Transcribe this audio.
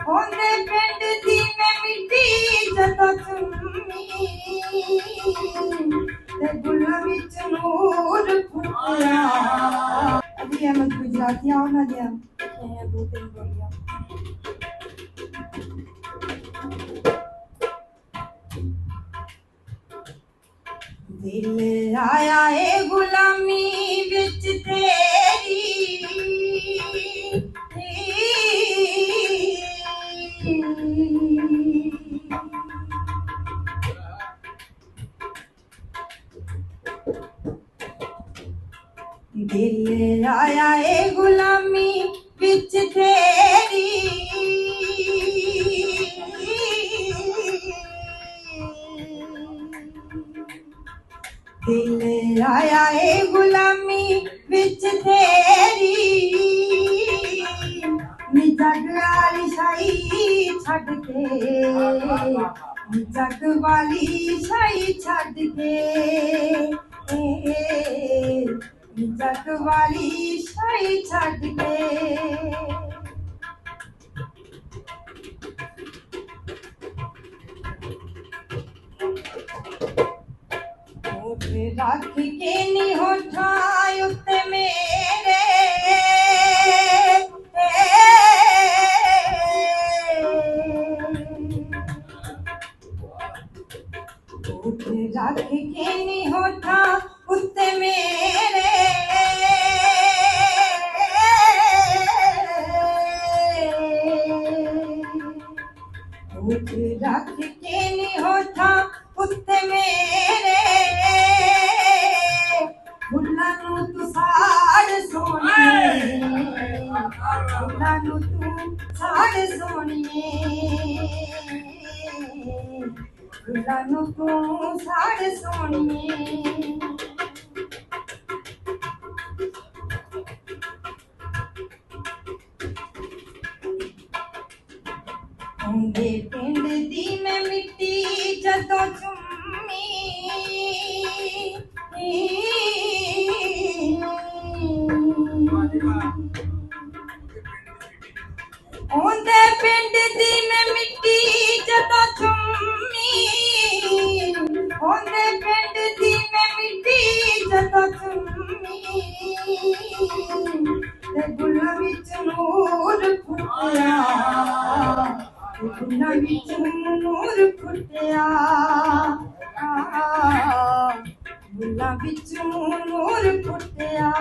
होंदे पिंड दी मैं मिट्टी जदों चुम्मी ते गुलां विच नूर फुटिया। अभी हम गुजराती आओ ना दिया दो तीन बोलियां। दिल आया है गुलामी विच तेरी दिल आया है गुलामी विच तेरी दिल आया है गुलामी विच तेरी नी जग वाली शाही छड़ के नी जग वाली शाही छड़ के नी जग वाली शाही छड़ के रख के नहीं होठा उत्ते मेरे रख के नहीं होठा उत्ते मेरे रख के नहीं होठा उत्ते मेरे फुल्लां तू साड़ सोनिए फुल्लां तू साड़ सोनिए फुल्लां तू साड़ सोनिए। होंदे पिंड दी मैं मिट्टी जदों चुम्मी होंदे पिंड दी मैं मिट्टी जदों चुम्मी होंदे पिंड दी मैं मिट्टी जदों चुम्मी ते गुलां विच नूर फुटिया गुलां विच नूर फुटिया गुलां विच नूर फुटिया।